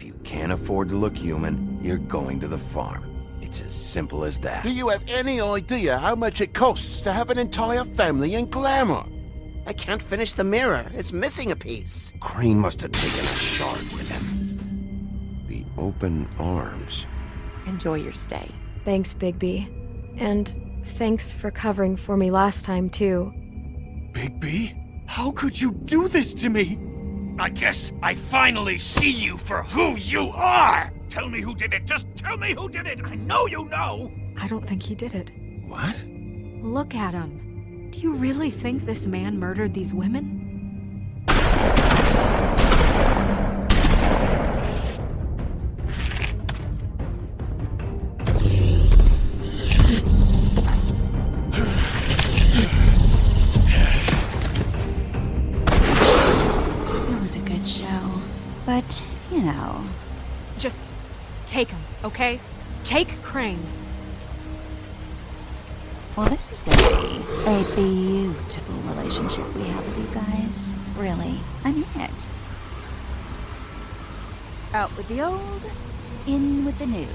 If you can't afford to look human, you're going to the farm. It's as simple as that. Do you have any idea how much it costs to have an entire family in Glamour? I can't finish the mirror. It's missing a piece. Crane must have taken a shard with him. The open arms. Enjoy your stay. Thanks, Bigby. And thanks for covering for me last time, too. Bigby? How could you do this to me? I guess I finally see you for who you are! Tell me who did it! Just tell me who did it! I know you know! I don't think he did it. What? Look at him. Do you really think this man murdered these women? It was a good show. But, you know... Just take him, okay? Take Crane. Well, this is gonna be a beautiful relationship we have with you guys. Really, I mean it. Out with the old, in with the new.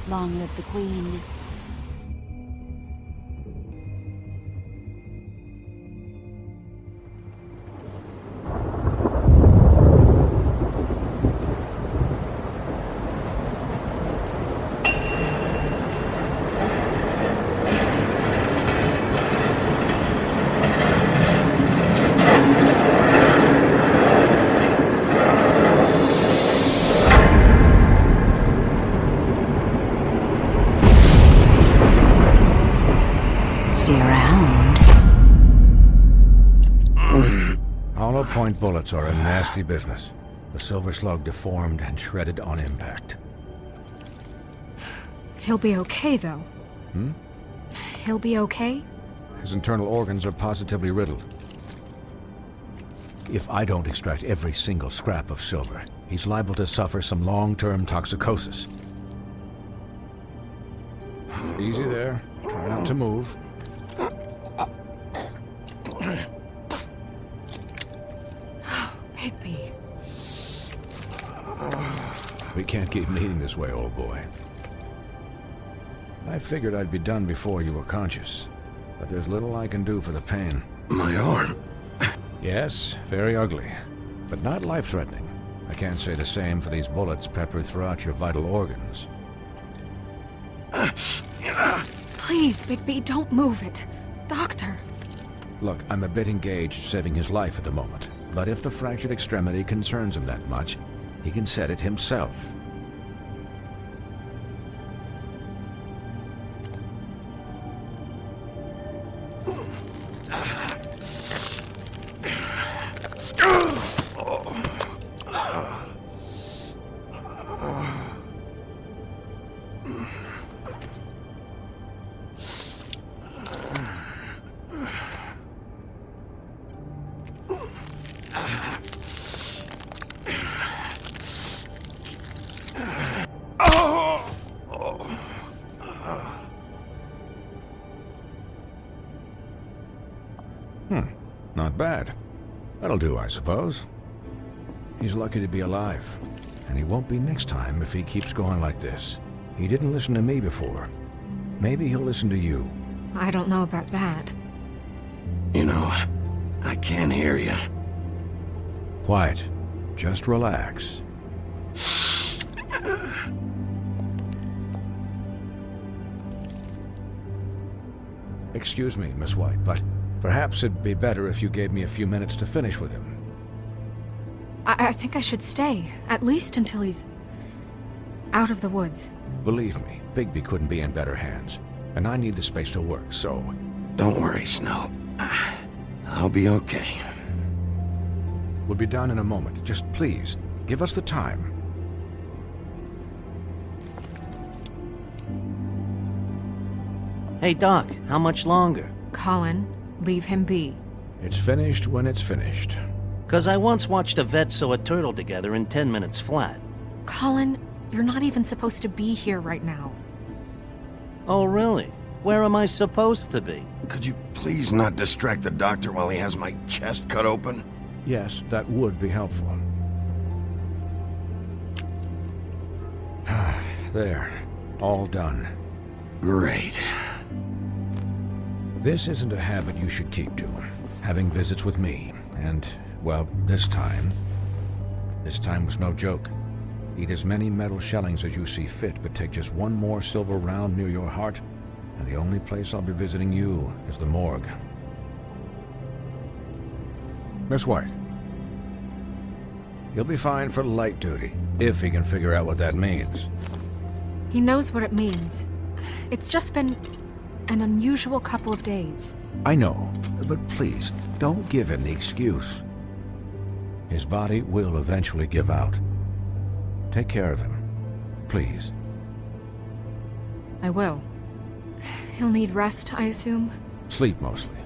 Long live the Queen. See you around. Hollow point bullets are a nasty business. The Silver Slug deformed and shredded on impact. He'll be okay, though. He'll be okay? His internal organs are positively riddled. If I don't extract every single scrap of silver, he's liable to suffer some long-term toxicosis. Easy there. Try not to move. Bigby. We can't keep bleeding this way, old boy. I figured I'd be done before you were conscious, but there's little I can do for the pain. My arm. Yes, very ugly, but not life-threatening. I can't say the same for these bullets peppered throughout your vital organs. Please, Bigby, don't move it. Doctor. Look, I'm a bit engaged saving his life at the moment, but if the fractured extremity concerns him that much, he can set it himself. Not bad. That'll do, I suppose. He's lucky to be alive, and he won't be next time if he keeps going like this. He didn't listen to me before. Maybe he'll listen to you. I don't know about that. You know, I can't hear you. Quiet. Just relax. Excuse me, Miss White, but perhaps it'd be better if you gave me a few minutes to finish with him. I think I should stay, at least until he's out of the woods. Believe me, Bigby couldn't be in better hands, and I need the space to work, so... Don't worry, Snow. I'll be okay. We'll be down in a moment. Just please, give us the time. Hey, Doc, how much longer? Colin, leave him be. It's finished when it's finished. 'Cause I once watched a vet sew a turtle together in 10 minutes flat. Colin, you're not even supposed to be here right now. Oh, really? Where am I supposed to be? Could you please not distract the doctor while he has my chest cut open? Yes, that would be helpful. There. All done. Great. This isn't a habit you should keep to. Having visits with me. And, well, this time was no joke. Eat as many metal shellings as you see fit, but take just one more silver round near your heart, and the only place I'll be visiting you is the morgue. Miss White. He'll be fine for light duty, if he can figure out what that means. He knows what it means. It's just been an unusual couple of days. I know, but please, don't give him the excuse. His body will eventually give out. Take care of him, please. I will. He'll need rest, I assume? Sleep mostly.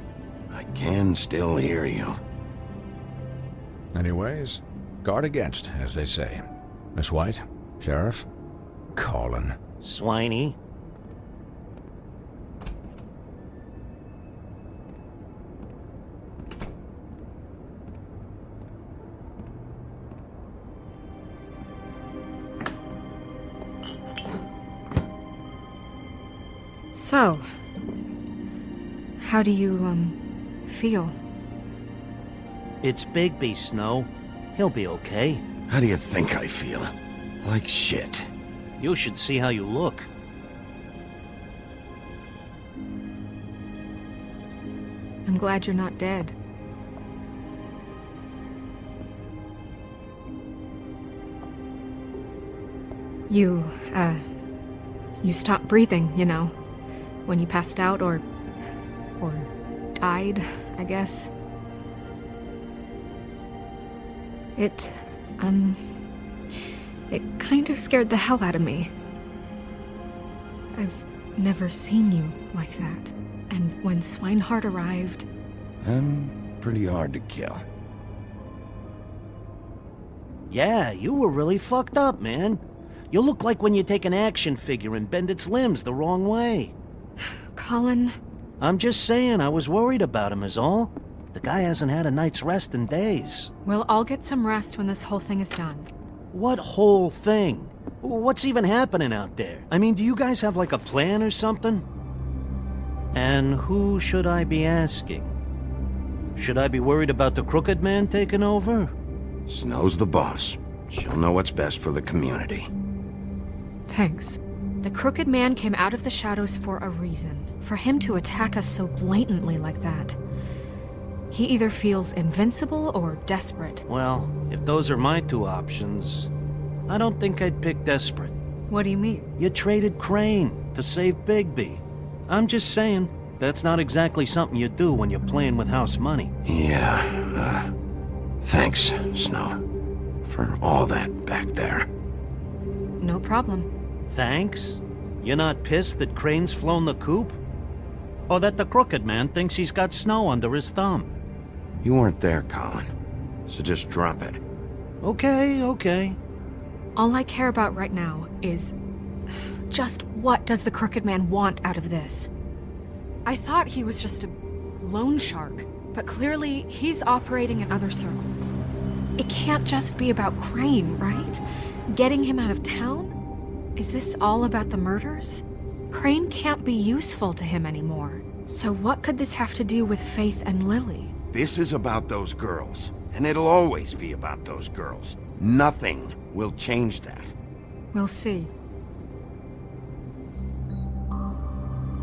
I can still hear you. Anyways, guard against, as they say. Miss White, Sheriff, Colin. Swiney. So, how do you, feel? It's Bigby, Snow. He'll be okay. How do you think I feel? Like shit. You should see how you look. I'm glad you're not dead. You stopped breathing, you know, when you passed out or died, I guess. It kind of scared the hell out of me. I've never seen you like that. And when Swinehart arrived... I'm pretty hard to kill. Yeah, you were really fucked up, man. You look like when you take an action figure and bend its limbs the wrong way. Colin... I'm just saying, I was worried about him is all. The guy hasn't had a night's rest in days. We'll all get some rest when this whole thing is done. What whole thing? What's even happening out there? I mean, do you guys have like a plan or something? And who should I be asking? Should I be worried about the Crooked Man taking over? Snow's the boss. She'll know what's best for the community. Thanks. The Crooked Man came out of the shadows for a reason. For him to attack us so blatantly like that. He either feels invincible or desperate. Well, if those are my two options, I don't think I'd pick desperate. What do you mean? You traded Crane to save Bigby. I'm just saying, that's not exactly something you do when you're playing with house money. Yeah, thanks, Snow, for all that back there. No problem. Thanks? You're not pissed that Crane's flown the coop? Or that the Crooked Man thinks he's got Snow under his thumb? You weren't there, Colin, so just drop it. Okay. All I care about right now is... just what does the Crooked Man want out of this? I thought he was just a loan shark, but clearly he's operating in other circles. It can't just be about Crane, right? Getting him out of town? Is this all about the murders? Crane can't be useful to him anymore. So what could this have to do with Faith and Lily? This is about those girls, and it'll always be about those girls. Nothing will change that. We'll see.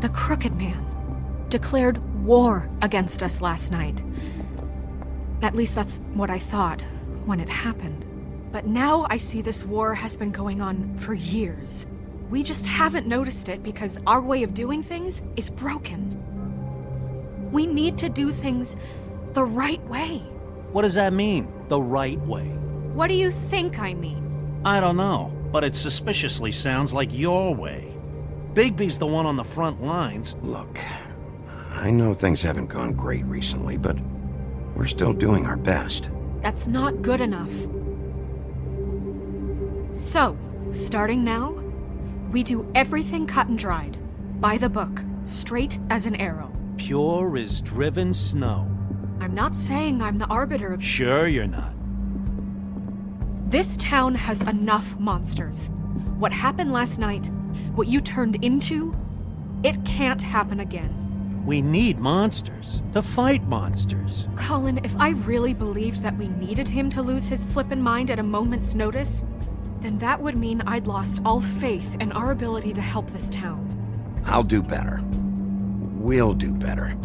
The Crooked Man declared war against us last night. At least that's what I thought when it happened. But now I see this war has been going on for years. We just haven't noticed it because our way of doing things is broken. We need to do things the right way. What does that mean, the right way? What do you think I mean? I don't know, but it suspiciously sounds like your way. Bigby's the one on the front lines. Look, I know things haven't gone great recently, but we're still doing our best. That's not good enough. So, starting now, we do everything cut and dried. By the book, straight as an arrow. Pure as driven snow. I'm not saying I'm the arbiter of... Sure you're not. This town has enough monsters. What happened last night, what you turned into, it can't happen again. We need monsters to fight monsters. Colin, if I really believed that we needed him to lose his flippin' mind at a moment's notice, then that would mean I'd lost all faith in our ability to help this town. I'll do better. We'll do better.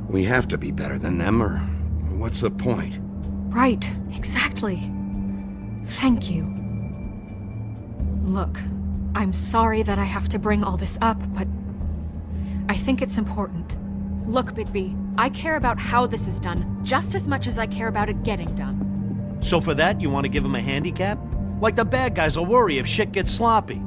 We have to be better than them, or what's the point? Right, exactly. Thank you. Look, I'm sorry that I have to bring all this up, but I think it's important. Look, Bigby, I care about how this is done just as much as I care about it getting done. So for that, you want to give him a handicap? Like the bad guys will worry if shit gets sloppy.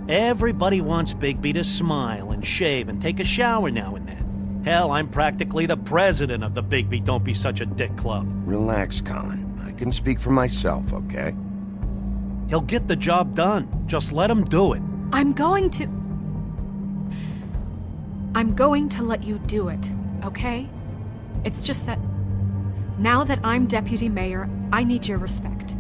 Everybody wants Bigby to smile and shave and take a shower now and then. Hell, I'm practically the president of the Bigby Don't Be Such a Dick Club. Relax, Colin. I can speak for myself, okay? He'll get the job done. Just let him do it. I'm going to let you do it, okay? It's just that now that I'm deputy mayor, I need your respect.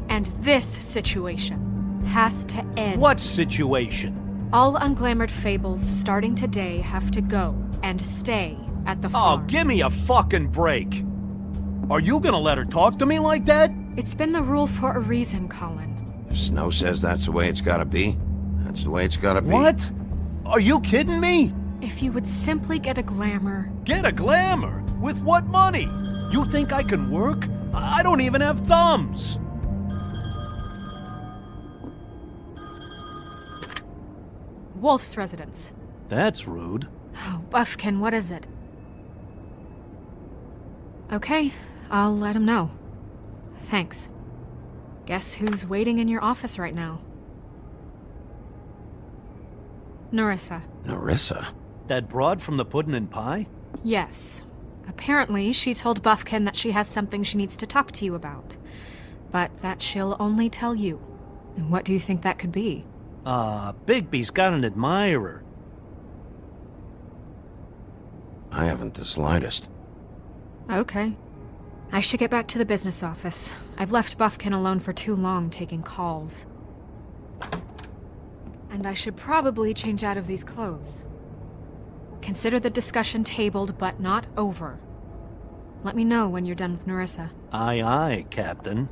And this situation has to end. What situation? All unglamored fables starting today have to go and stay at the farm. Oh, give me a fucking break. Are you gonna let her talk to me like that? It's been the rule for a reason, Colin. If Snow says that's the way it's gotta be, that's the way it's gotta be. What? Are you kidding me? If you would simply get a glamour. Get a glamour? With what money? You think I can work? I don't even have thumbs. Wolf's residence. That's rude. Oh, Buffkin, what is it? Okay, I'll let him know. Thanks. Guess who's waiting in your office right now? Nerissa. Nerissa? That broad from the Puddin' and Pie? Yes. Apparently, she told Buffkin that she has something she needs to talk to you about. But that she'll only tell you. And what do you think that could be? Bigby's got an admirer. I haven't the slightest. Okay. I should get back to the business office. I've left Buffkin alone for too long taking calls. And I should probably change out of these clothes. Consider the discussion tabled, but not over. Let me know when you're done with Nerissa. Aye, aye, Captain.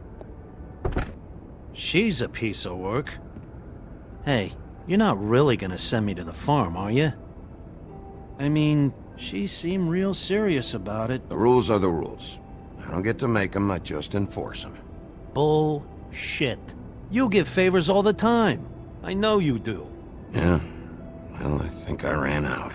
She's a piece of work. Hey, you're not really gonna send me to the farm, are you? I mean, she seemed real serious about it. The rules are the rules. I don't get to make them, I just enforce them. Bullshit. You give favors all the time. I know you do. Yeah? Well, I think I ran out.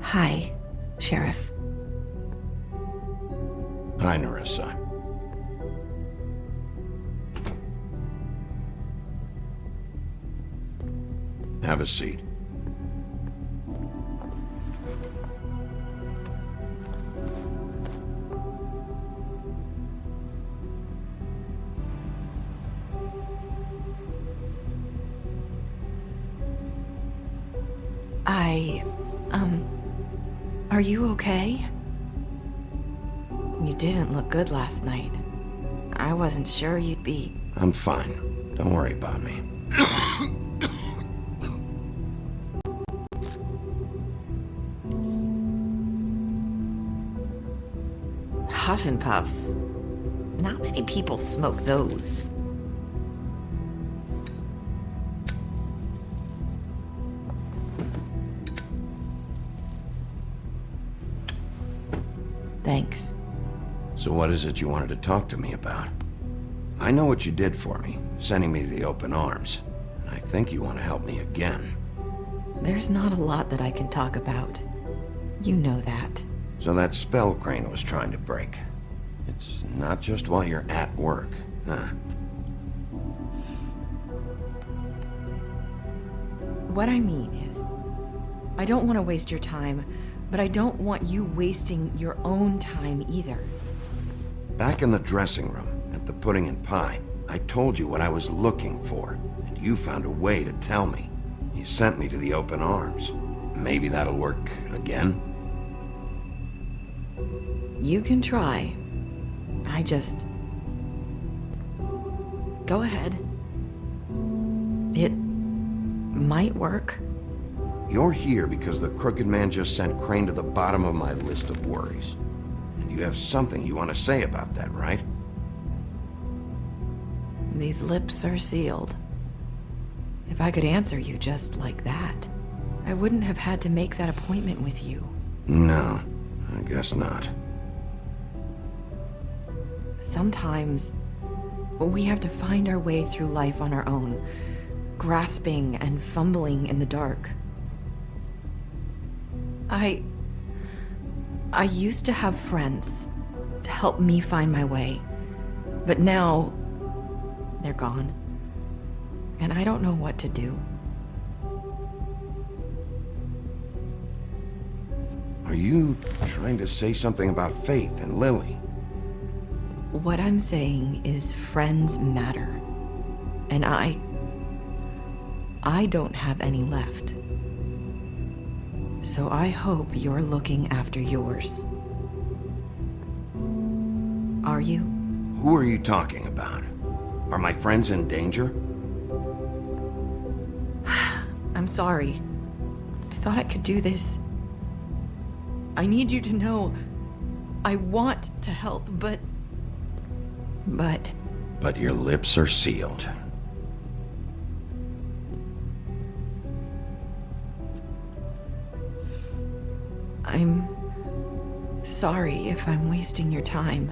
Hi, Sheriff. Hi, Nerissa. Have a seat. Are you okay? You didn't look good last night. I wasn't sure you'd be... I'm fine. Don't worry about me. Huff and Puffs. Not many people smoke those. Thanks. So what is it you wanted to talk to me about? I know what you did for me, sending me to the Open Arms. And I think you want to help me again. There's not a lot that I can talk about. You know that. So that spell Crane was trying to break. It's not just while you're at work, huh? What I mean is, I don't want to waste your time, but I don't want you wasting your own time either. Back in the dressing room, at the Pudding and Pie, I told you what I was looking for, and you found a way to tell me. You sent me to the Open Arms. Maybe that'll work again? You can try. I just... Go ahead. It might work. You're here because the Crooked Man just sent Crane to the bottom of my list of worries. And you have something you want to say about that, right? These lips are sealed. If I could answer you just like that, I wouldn't have had to make that appointment with you. No, I guess not. Sometimes, we have to find our way through life on our own, grasping and fumbling in the dark. I used to have friends to help me find my way, but now they're gone, and I don't know what to do. Are you trying to say something about Faith and Lily? What I'm saying is friends matter, and I don't have any left. So I hope you're looking after yours. Are you? Who are you talking about? Are my friends in danger? I'm sorry. I thought I could do this. I need you to know I want to help, but... But your lips are sealed. I'm sorry if I'm wasting your time.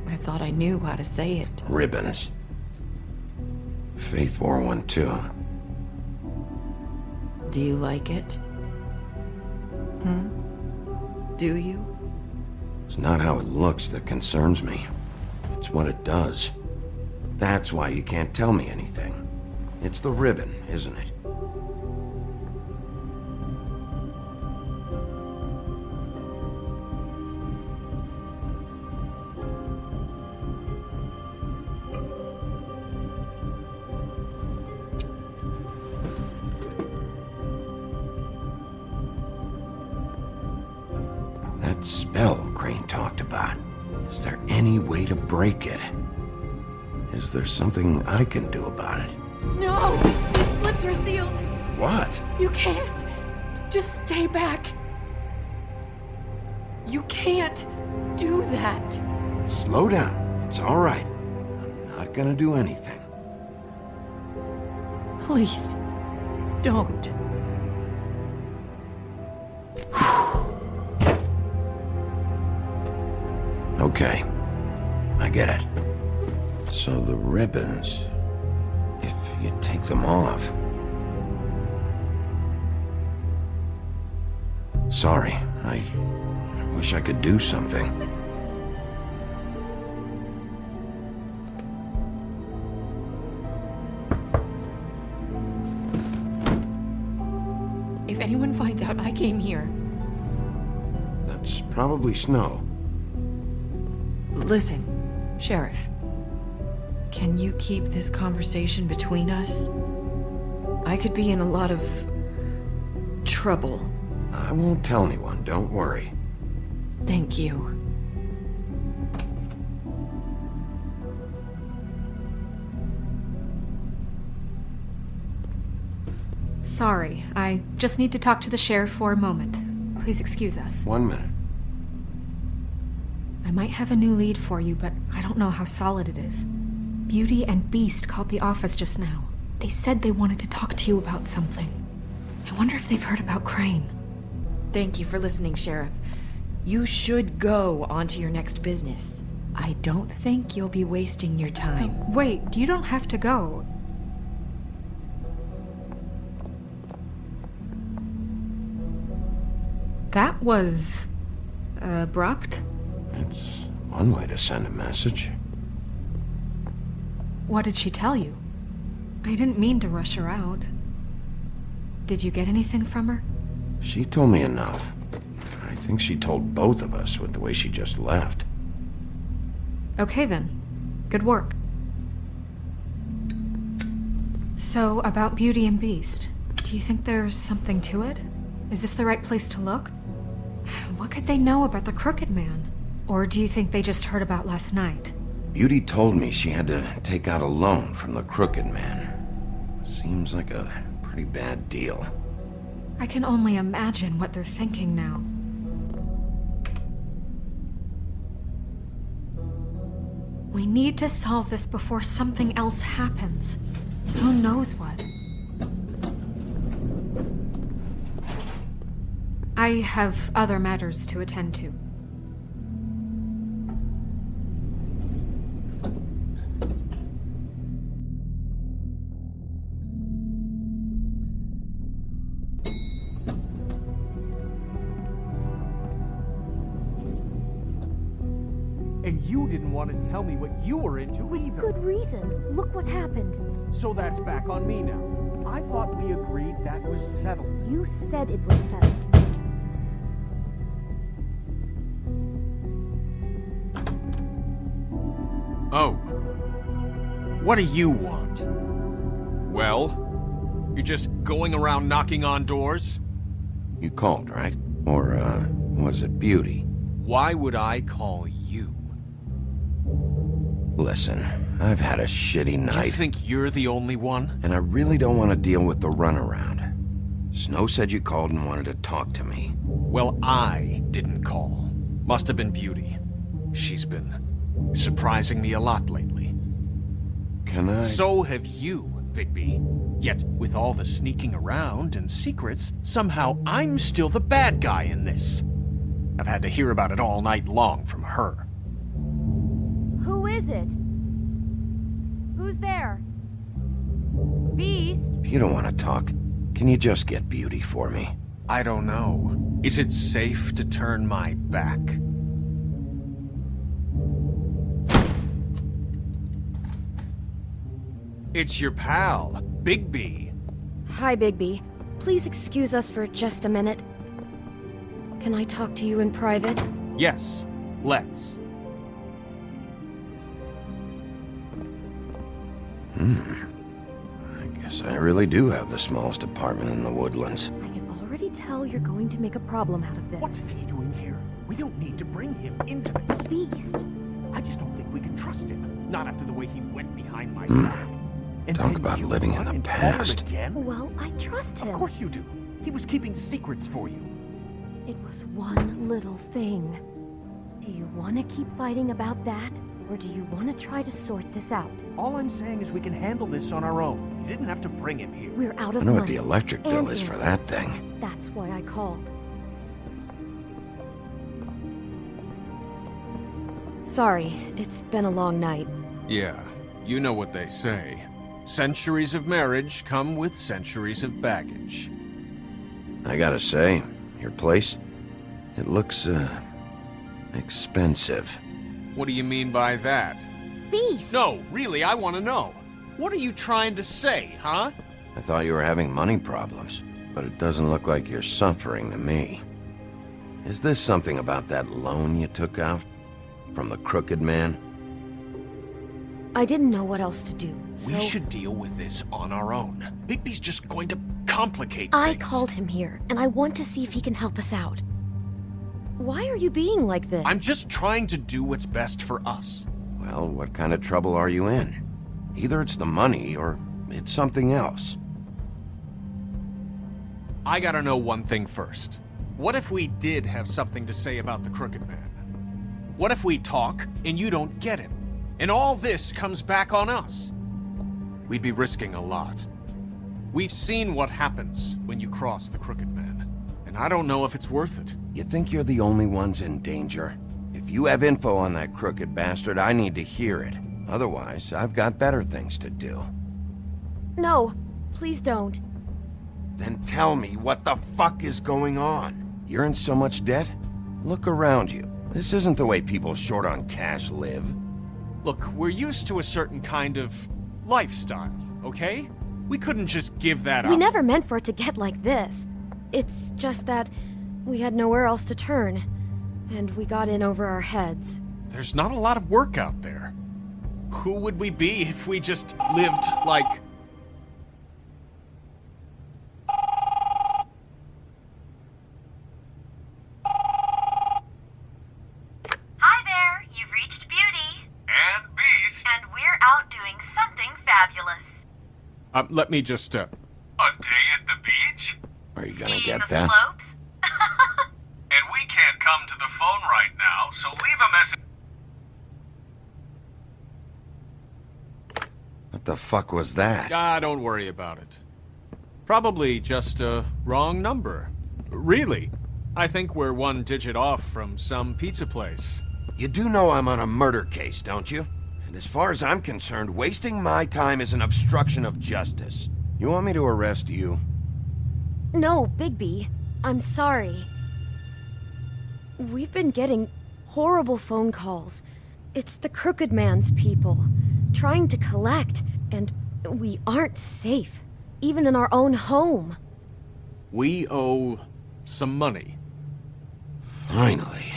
I thought I knew how to say it. Ribbons. Faith wore one too. Do you like it? Do you? It's not how it looks that concerns me. It's what it does. That's why you can't tell me anything. It's the ribbon, isn't it? That spell Crane talked about. Is there any way to break it? Is there something I can do about it? No! These lips are sealed! What? You can't! Just stay back! You can't do that! Slow down. It's all right. I'm not gonna do anything. Please, don't. Okay. I get it. So the ribbons... if you take them off... Sorry, I wish I could do something. If anyone finds out I came here... That's probably Snow. Listen, Sheriff. Can you keep this conversation between us? I could be in a lot of trouble I won't tell anyone, don't worry. Thank you. Sorry, I just need to talk to the sheriff for a moment. Please excuse us. 1 minute. I might have a new lead for you, but I don't know how solid it is. Beauty and Beast called the office just now. They said they wanted to talk to you about something. I wonder if they've heard about Crane. Thank you for listening, Sheriff. You should go on to your next business. I don't think you'll be wasting your time. Wait, you don't have to go. That was... abrupt? It's one way to send a message. What did she tell you? I didn't mean to rush her out. Did you get anything from her? She told me enough. I think she told both of us with the way she just left. Okay then. Good work. So, about Beauty and Beast, do you think there's something to it? Is this the right place to look? What could they know about the Crooked Man? Or do you think they just heard about last night? Beauty told me she had to take out a loan from the Crooked Man. Seems like a pretty bad deal. I can only imagine what they're thinking now. We need to solve this before something else happens. Who knows what? I have other matters to attend to. And you didn't want to tell me what you were into either. Good reason. Look what happened. So that's back on me now. I thought we agreed that was settled. You said it was settled. Oh. What do you want? Well, you're just going around knocking on doors? You called, right? Or, was it Beauty? Why would I call you? Listen, I've had a shitty night. You think you're the only one? And I really don't want to deal with the runaround. Snow said you called and wanted to talk to me. Well, I didn't call. Must have been Beauty. She's been surprising me a lot lately. Can I? So have you, Bigby. Yet, with all the sneaking around and secrets, somehow I'm still the bad guy in this. I've had to hear about it all night long from her. Who is it? Who's there? Beast? If you don't want to talk, can you just get Beauty for me? I don't know. Is it safe to turn my back? It's your pal, Bigby. Hi, Bigby. Please excuse us for just a minute. Can I talk to you in private? Yes, let's. I guess I really do have the smallest apartment in the Woodlands. I can already tell you're going to make a problem out of this. What's he doing here? We don't need to bring him into this. Beast? I just don't think we can trust him. Not after the way he went behind my back. And Talk then about you living in run the and call him past. again? Well, I trust him. Of course you do. He was keeping secrets for you. It was one little thing. Do you want to keep fighting about that? Or do you want to try to sort this out? All I'm saying is we can handle this on our own. You didn't have to bring him here. We're out I of know money. what the electric bill and is for answers. that thing. That's why I called. Sorry, it's been a long night. Yeah, you know what they say. Centuries of marriage come with centuries of baggage. I gotta say, your place, it looks, expensive. What do you mean by that? Beast! No, really, I want to know. What are you trying to say, huh? I thought you were having money problems, but it doesn't look like you're suffering to me. Is this something about that loan you took out? From the Crooked Man? I didn't know what else to do, so... We should deal with this on our own. Bigby's just going to complicate I things. called him here, and I want to see if he can help us out. Why are you being like this? I'm just trying to do what's best for us. Well, what kind of trouble are you in? Either it's the money, or it's something else. I gotta know one thing first. What if we did have something to say about the Crooked Man? What if we talk, and you don't get him? And all this comes back on us? We'd be risking a lot. We've seen what happens when you cross the Crooked Man, and I don't know if it's worth it. You think you're the only ones in danger? If you have info on that crooked bastard, I need to hear it. Otherwise, I've got better things to do. No, please don't. Then tell me what the fuck is going on? You're in so much debt? Look around you. This isn't the way people short on cash live. Look, we're used to a certain kind of lifestyle, okay? We couldn't just give that up. We never meant for it to get like this. It's just that we had nowhere else to turn, and we got in over our heads. There's not a lot of work out there. Who would we be if we just lived like... Hi there, you've reached Beauty. And Beast. And we're out doing something fabulous. let me just, A day at the beach? Are you gonna Skiing get the that? slopes? And we can't come to the phone right now, so leave a message. What the fuck was that? don't worry about it. Probably just a wrong number. Really, I think we're one digit off from some pizza place. You do know I'm on a murder case, don't you? And as far as I'm concerned, wasting my time is an obstruction of justice. You want me to arrest you? No, Bigby. I'm sorry. We've been getting horrible phone calls. It's the Crooked Man's people, trying to collect, and we aren't safe, even in our own home. We owe some money. Finally.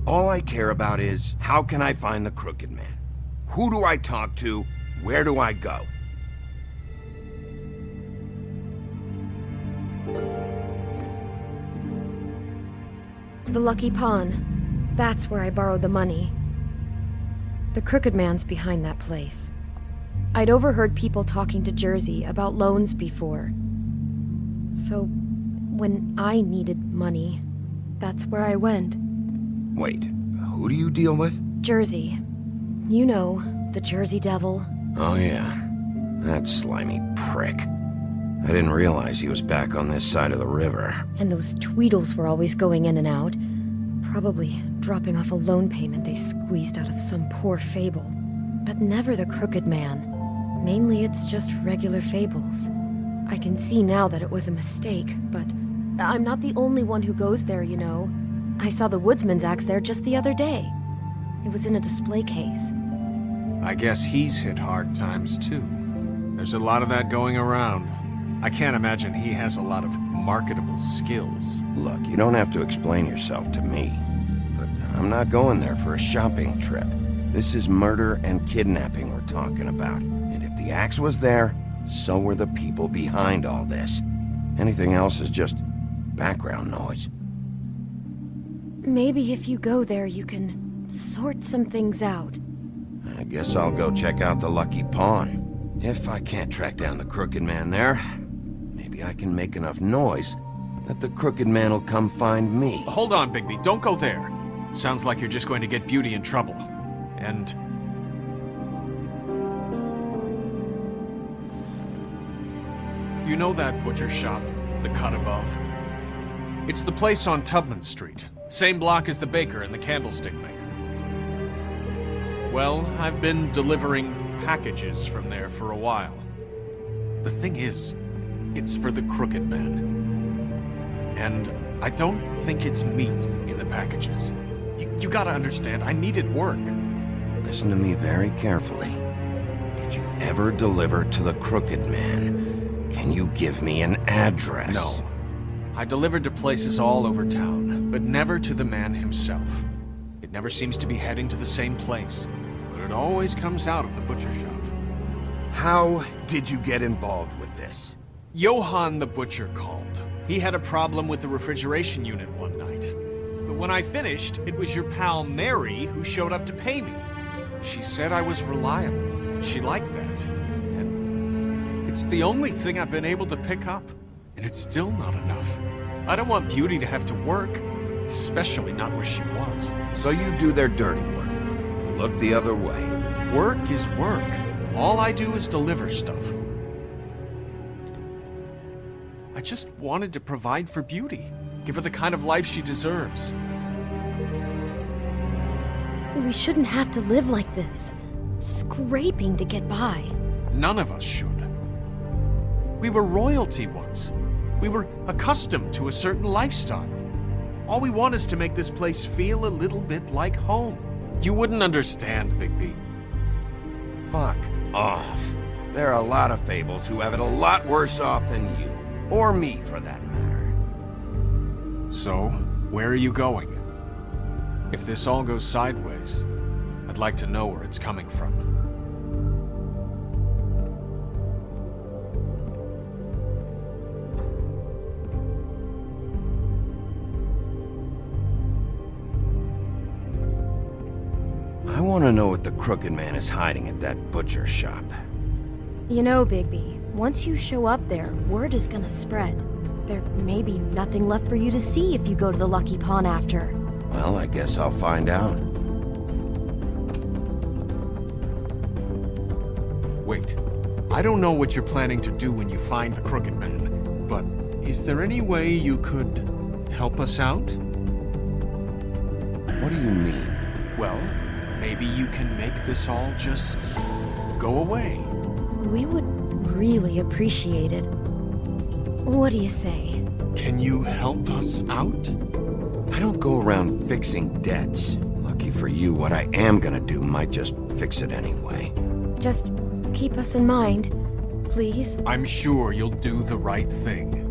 All I care about is, how can I find the Crooked Man? Who do I talk to? Where do I go? The Lucky Pawn. That's where I borrowed the money. The Crooked Man's behind that place. I'd overheard people talking to Jersey about loans before. So, when I needed money, that's where I went. Wait, who do you deal with? Jersey. You know, the Jersey Devil. Oh yeah, that slimy prick. I didn't realize he was back on this side of the river. And those Tweedles were always going in and out. Probably dropping off a loan payment they squeezed out of some poor fable. But never the Crooked Man. Mainly it's just regular fables. I can see now that it was a mistake, but I'm not the only one who goes there, you know. I saw the Woodsman's axe there just the other day. It was in a display case. I guess he's hit hard times too. There's a lot of that going around. I can't imagine he has a lot of marketable skills. Look, you don't have to explain yourself to me. But I'm not going there for a shopping trip. This is murder and kidnapping we're talking about. And if the axe was there, so were the people behind all this. Anything else is just background noise. Maybe if you go there, you can sort some things out. I guess I'll go check out the Lucky Pawn. If I can't track down the Crooked Man there, maybe I can make enough noise that the Crooked Man will come find me. Hold on, Bigby. Don't go there. Sounds like you're just going to get Beauty in trouble. And... you know that butcher shop, the cut above? It's the place on Tubman Street. Same block as the baker and the candlestick maker. Well, I've been delivering packages from there for a while. The thing is, it's for the Crooked Man. And I don't think it's meat in the packages. You gotta understand, I needed work. Listen to me very carefully. Did you ever deliver to the Crooked Man? Can you give me an address? No. I delivered to places all over town, but never to the man himself. It never seems to be heading to the same place. but it always comes out of the butcher shop. How did you get involved with this? Johann the butcher called. He had a problem with the refrigeration unit one night. But when I finished, it was your pal Mary who showed up to pay me. She said I was reliable. She liked that. And it's the only thing I've been able to pick up. And it's still not enough. I don't want Beauty to have to work, especially not where she was. So you do their dirty work and look the other way. Work is work. All I do is deliver stuff. I just wanted to provide for Beauty. Give her the kind of life she deserves. We shouldn't have to live like this, scraping to get by. None of us should. We were royalty once. We were accustomed to a certain lifestyle. All we want is to make this place feel a little bit like home. You wouldn't understand, Bigby. Fuck off. There are a lot of fables who have it a lot worse off than you. Or me, for that matter. So, where are you going? If this all goes sideways, I'd like to know where it's coming from. I want to know what the Crooked Man is hiding at that butcher shop. You know, Bigby, once you show up there, word is gonna spread. There may be nothing left for you to see if you go to the Lucky Pawn after. Well, I guess I'll find out. Wait. I don't know what you're planning to do when you find the Crooked Man, but is there any way you could help us out? What do you mean? Well, maybe you can make this all just go away. We would really appreciate it. What do you say? Can you help us out? I don't go around fixing debts. Lucky for you, what I am gonna do might just fix it anyway. Just keep us in mind, please. I'm sure you'll do the right thing.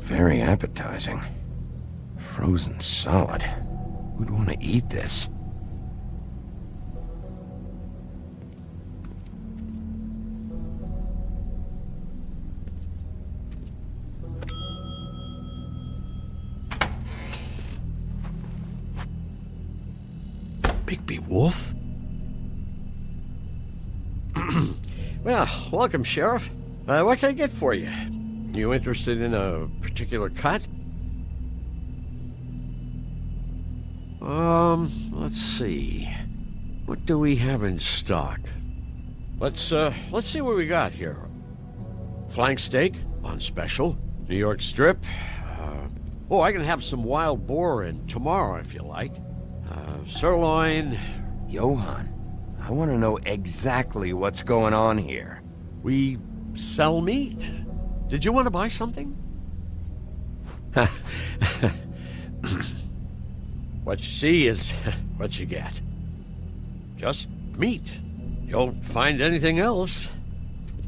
Very appetizing. Frozen solid. Who'd want to eat this? Bigby Wolf? Well, welcome, Sheriff. What can I get for you? You interested in a particular cut? Let's see. What do we have in stock? Let's see what we got here. Flank steak on special. New York strip. I can have some wild boar in tomorrow if you like. Sirloin. Johann, I want to know exactly what's going on here. We sell meat. Did you want to buy something? What you see is what you get. Just meat. You don't find anything else.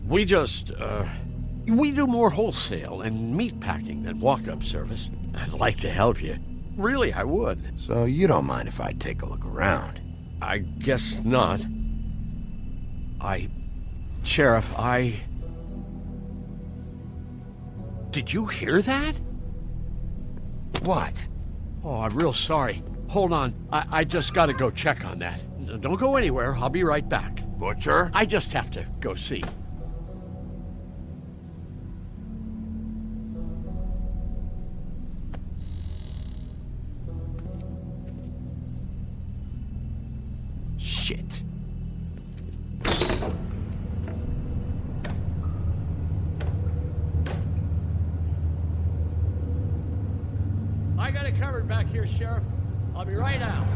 We do more wholesale and meat packing than walk-up service. I'd like to help you. Really, I would. So you don't mind if I take a look around? I guess not. Sheriff, Did you hear that? What? Oh, I'm real sorry. Hold on. I just gotta go check on that. Don't go anywhere. I'll be right back. Butcher? I just have to go see. Shit. covered back here, Sheriff. I'll be right out.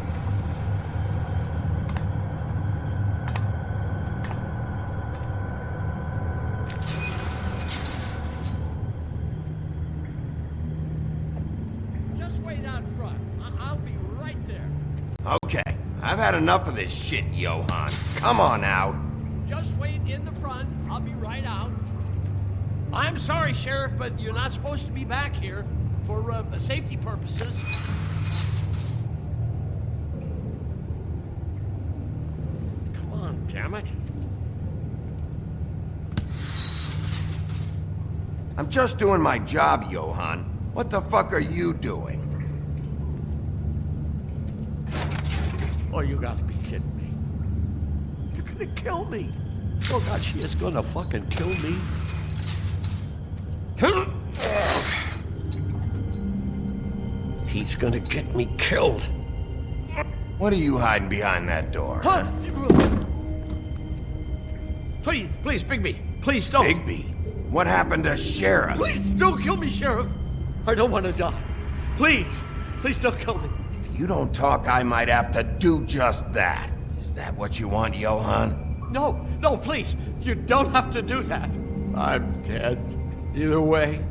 Just wait out front. I'll be right there. Okay, I've had enough of this shit, Johann. Come on out. Just wait in the front. I'll be right out. I'm sorry, Sheriff, but you're not supposed to be back here for safety purposes. Come on, damn it. I'm just doing my job, Johann. What the fuck are you doing? Oh, you gotta be kidding me. You're gonna kill me. Oh, God, she is gonna fucking kill me. He's gonna get me killed. What are you hiding behind that door? Huh? Please, please, Bigby. Please don't. Bigby? What happened to Sheriff? Please don't kill me, Sheriff. I don't want to die. Please, please don't kill me. If you don't talk, I might have to do just that. Is that what you want, Johann? No, no, please. You don't have to do that. I'm dead. Either way,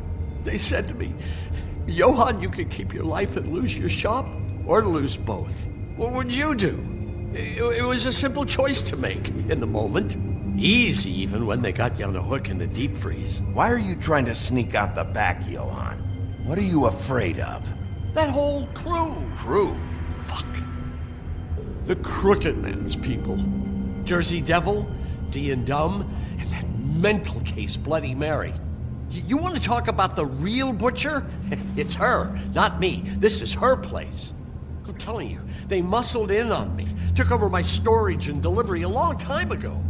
they said to me, Johann, you can keep your life and lose your shop, or lose both. What would you do? It was a simple choice to make in the moment. Easy, even when they got you on a hook in the deep freeze. Why are you trying to sneak out the back, Johann? What are you afraid of? That whole crew. Crew? Fuck. The Crooked Man's people. Jersey Devil, D and Dumb, and that mental case Bloody Mary. You want to talk about the real butcher? It's her, not me. This is her place. I'm telling you, they muscled in on me, took over my storage and delivery a long time ago.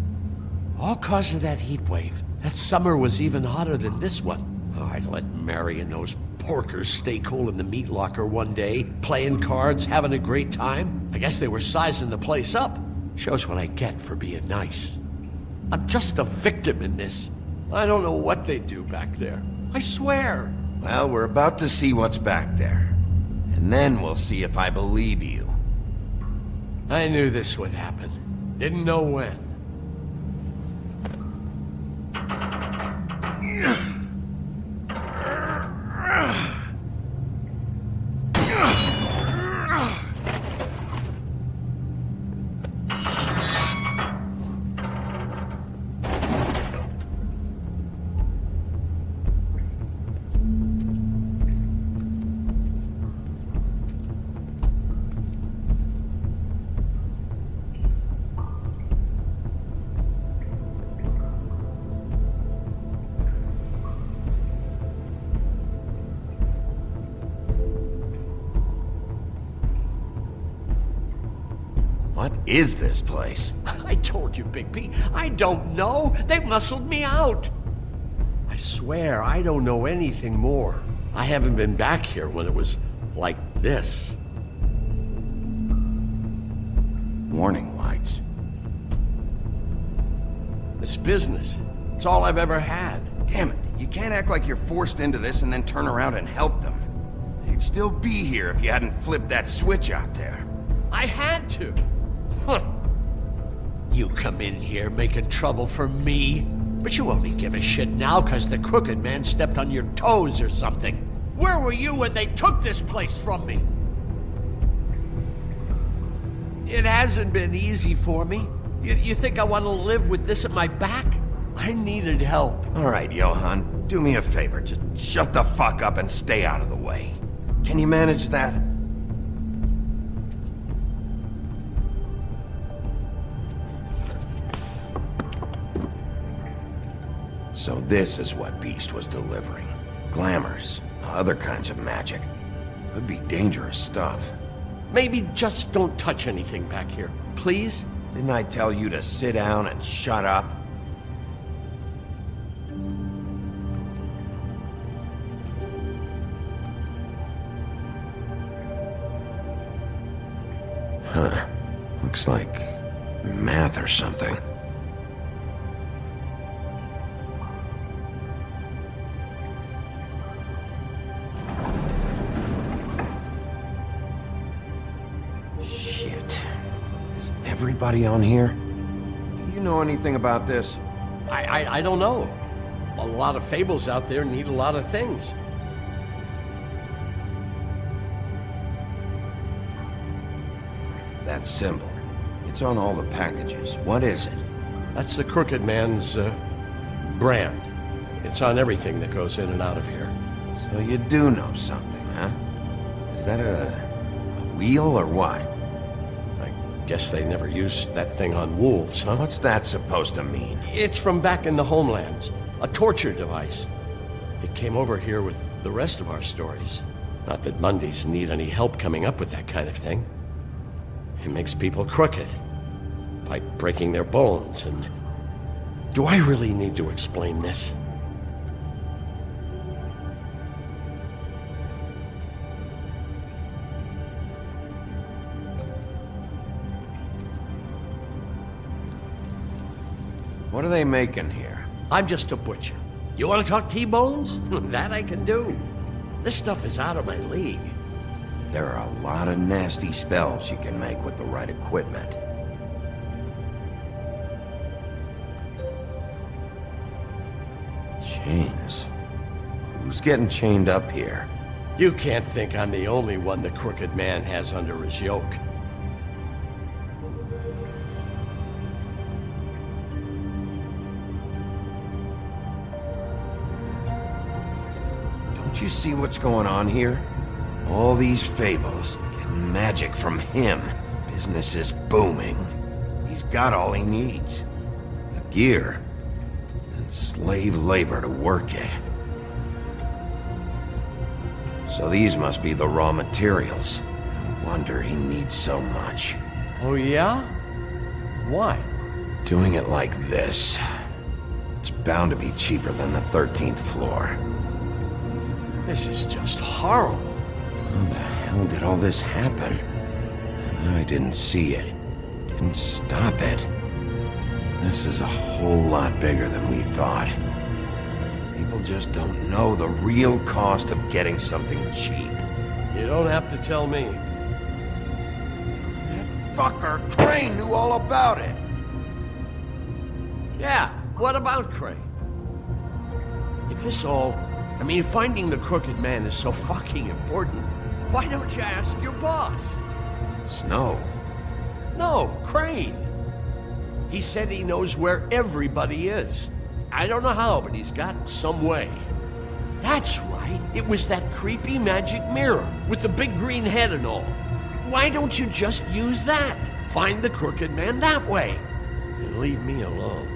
All cause of that heat wave. That summer was even hotter than this one. Oh, I let Mary and those porkers stay cool in the meat locker one day, playing cards, having a great time. I guess they were sizing the place up. Shows what I get for being nice. I'm just a victim in this. I don't know what they do back there. I swear. Well, we're about to see what's back there. And then we'll see if I believe you. I knew this would happen. Didn't know when. What is this place? I told you, Bigby. I don't know. They muscled me out. I swear, I don't know anything more. I haven't been back here when it was like this. Warning lights. It's business. It's all I've ever had. Damn it. You can't act like you're forced into this and then turn around and help them. You'd still be here if you hadn't flipped that switch out there. I had to. Huh. You come in here making trouble for me, but you only give a shit now because the Crooked Man stepped on your toes or something. Where were you when they took this place from me? It hasn't been easy for me. You think I want to live with this at my back? I needed help. All right, Johann, do me a favor. Just shut the fuck up and stay out of the way. Can you manage that? So this is what Beast was delivering. Glamours, other kinds of magic. Could be dangerous stuff. Maybe just don't touch anything back here, please? Didn't I tell you to sit down and shut up? Huh. Looks like math or something. Shit. Is everybody on here? You know anything about this? I don't know. A lot of fables out there need a lot of things. That symbol. It's on all the packages. What is it? That's the Crooked Man's, brand. It's on everything that goes in and out of here. So you do know something, huh? Is that a wheel or what? I guess they never used that thing on wolves, huh? What's that supposed to mean? It's from back in the homelands. A torture device. It came over here with the rest of our stories. Not that Mundies need any help coming up with that kind of thing. It makes people crooked. By breaking their bones and... Do I really need to explain this? What are they making here? I'm just a butcher. You want to talk T-bones? That I can do. This stuff is out of my league. There are a lot of nasty spells you can make with the right equipment. Chains. Who's getting chained up here? You can't think I'm the only one the Crooked Man has under his yoke. Don't you see what's going on here? All these fables, getting magic from him. Business is booming. He's got all he needs. The gear, and slave labor to work it. So these must be the raw materials. No wonder he needs so much. Oh yeah? Why? Doing it like this. It's bound to be cheaper than the 13th floor. This is just horrible. How the hell did all this happen? I didn't see it. Didn't stop it. This is a whole lot bigger than we thought. People just don't know the real cost of getting something cheap. You don't have to tell me. That fucker Crane knew all about it. Yeah, what about Crane? If this all... I mean, finding the Crooked Man is so fucking important, why don't you ask your boss? Snow? No, Crane. He said he knows where everybody is. I don't know how, but he's got some way. That's right. It was that creepy magic mirror with the big green head and all. Why don't you just use that? Find the Crooked Man that way. And leave me alone.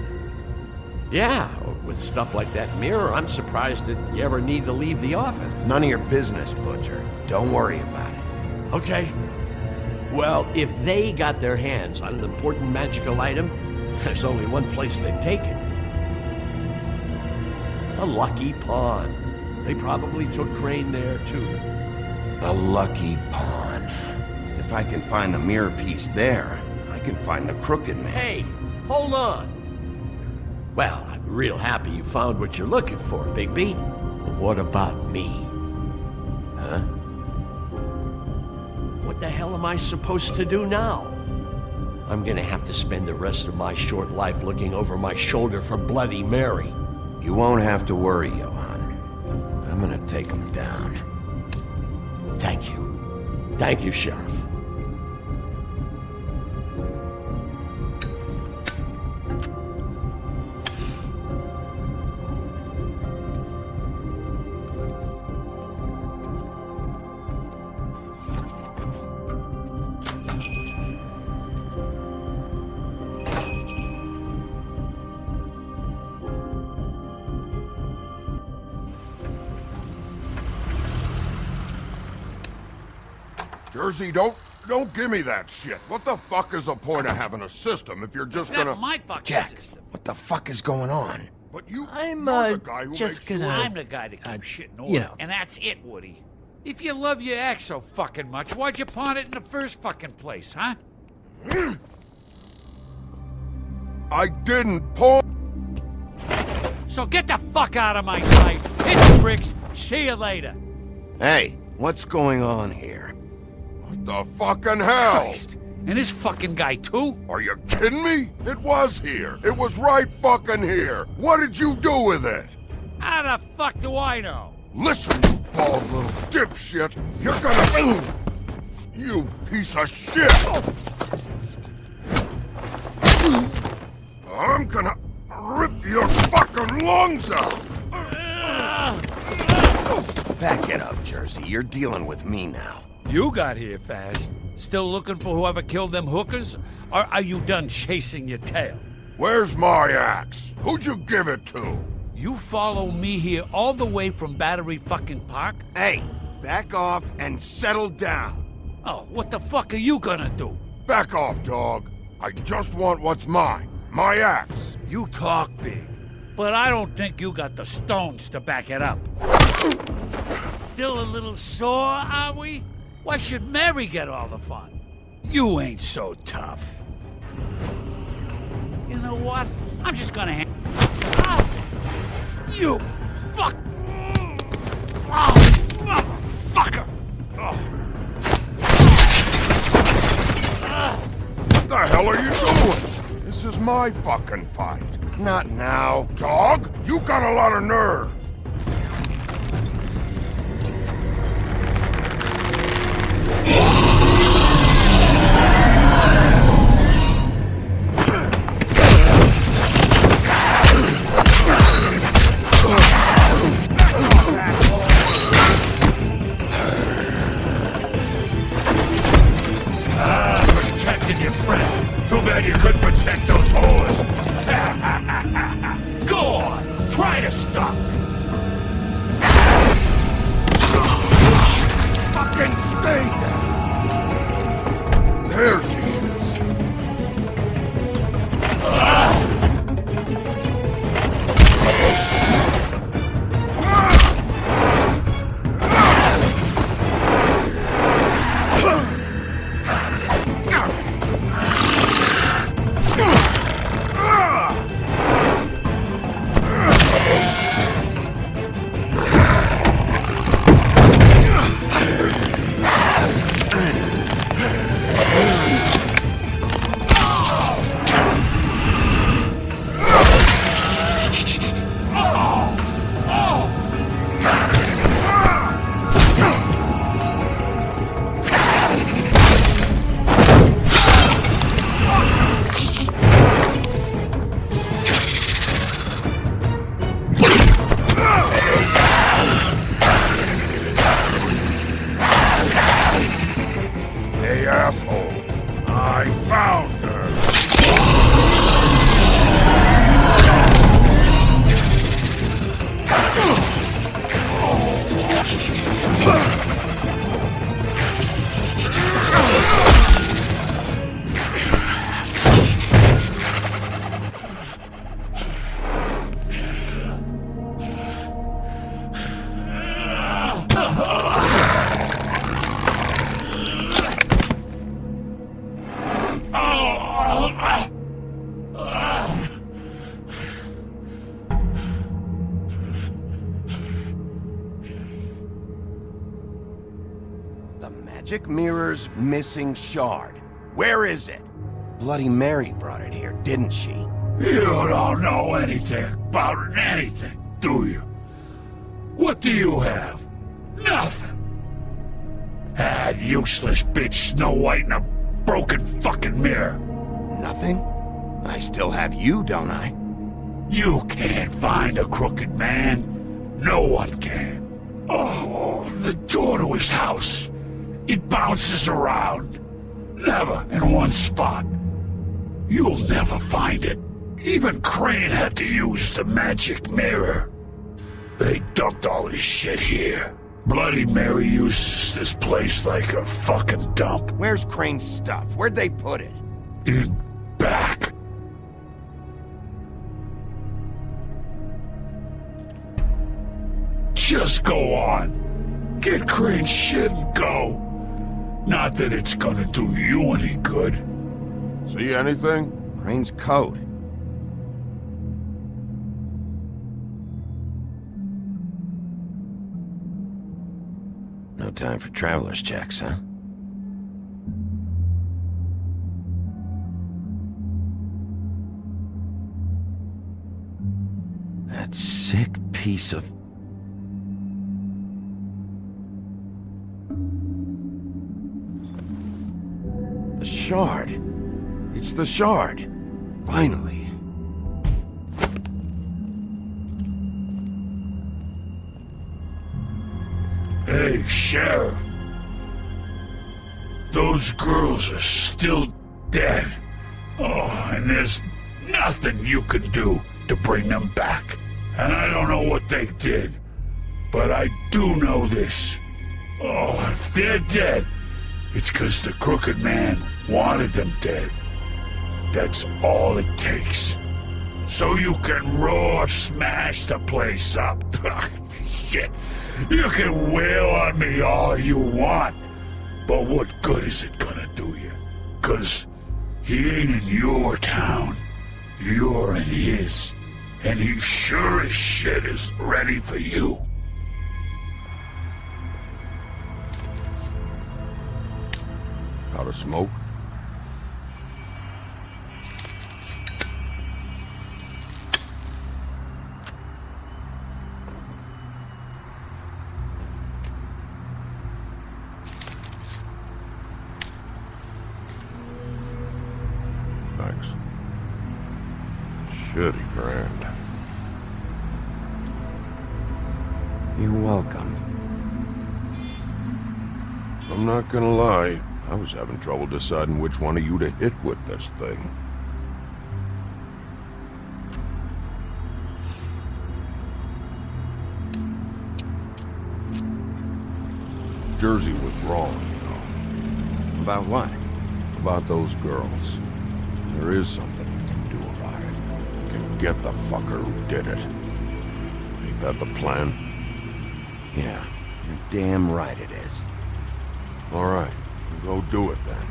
Yeah, with stuff like that mirror, I'm surprised that you ever need to leave the office. None of your business, Butcher. Don't worry about it. Okay. Well, if they got their hands on an important magical item, there's only one place they'd take it. The Lucky Pawn. They probably took Crane there, too. The Lucky Pawn. If I can find the mirror piece there, I can find the Crooked Man. Hey, hold on. Well, I'm real happy you found what you're looking for, Bigby. But what about me? Huh? What the hell am I supposed to do now? I'm gonna have to spend the rest of my short life looking over my shoulder for Bloody Mary. You won't have to worry, Johan. I'm gonna take him down. Thank you. Thank you, Sheriff. Jersey, don't give me that shit. What the fuck is the point of having a system if you're just gonna... That's my fucking Jack, system. what the fuck is going on? But you're I'm the guy who just makes gonna... sure- I'm the guy that keeps shit in order, you know. and that's it, Woody. If you love your ex so fucking much, why'd you pawn it in the first fucking place, huh? I didn't pawn... So get the fuck out of my sight. Hit the bricks. See you later. Hey, what's going on here? What the fucking hell? Christ, And this fucking guy, too? Are you kidding me? It was here. It was right fucking here. What did you do with it? How the fuck do I know? Listen, you bald little dipshit. You're gonna... You piece of shit! I'm gonna rip your fucking lungs out! Back it up, Jersey. You're dealing with me now. You got here fast. Still looking for whoever killed them hookers? Or are you done chasing your tail? Where's my axe? Who'd you give it to? You follow me here all the way from Battery fucking Park? Hey, back off and settle down. Oh, what the fuck are you gonna do? Back off, dog. I just want what's mine. My axe. You talk big, but I don't think you got the stones to back it up. Still a little sore, are we? Why should Mary get all the fun? You ain't so tough. You know what? I'm just gonna You fuck! Oh, motherfucker! Oh. What the hell are you doing? This is my fucking fight. Not now. Dog, you got a lot of nerve. Protected your friend. Too bad you couldn't protect those whores. Go on, try to stop me. Fucking stay down. There she is. Hey, assholes. I found her. The magic mirror's missing shard. Where is it? Bloody Mary brought it here, didn't she? You don't know anything about anything, do you? What do you have? Nothing. That useless bitch Snow White and a broken fucking mirror. Nothing? I still have you, don't I? You can't find a crooked man. No one can. Oh, the door to his house. It bounces around. Never in one spot. You'll never find it. Even Crane had to use the magic mirror. They dumped all his shit here. Bloody Mary uses this place like a fucking dump. Where's Crane's stuff? Where'd they put it? In back. Just go on. Get Crane's shit and go. Not that it's gonna do you any good. See anything? Crane's coat. No time for traveler's checks, huh? That sick piece of... The shard. It's the shard. Finally. Hey, Sheriff. Those girls are still dead. Oh, and there's nothing you can do to bring them back. And I don't know what they did, but I do know this. Oh, if they're dead, it's 'cause the Crooked Man wanted them dead. That's all it takes. So you can raw smash the place up. Shit. You can wail on me all you want, but what good is it gonna do you? 'Cause he ain't in your town. You're in his. And he sure as shit is ready for you. Out of smoke? Thanks. Shitty brand. You're welcome. I'm not gonna lie, I was having trouble deciding which one of you to hit with this thing. Jersey was wrong, you know. About what? About those girls. There is something you can do about it. You can get the fucker who did it. Ain't that the plan? Yeah, you're damn right it is. All right, we'll go do it then.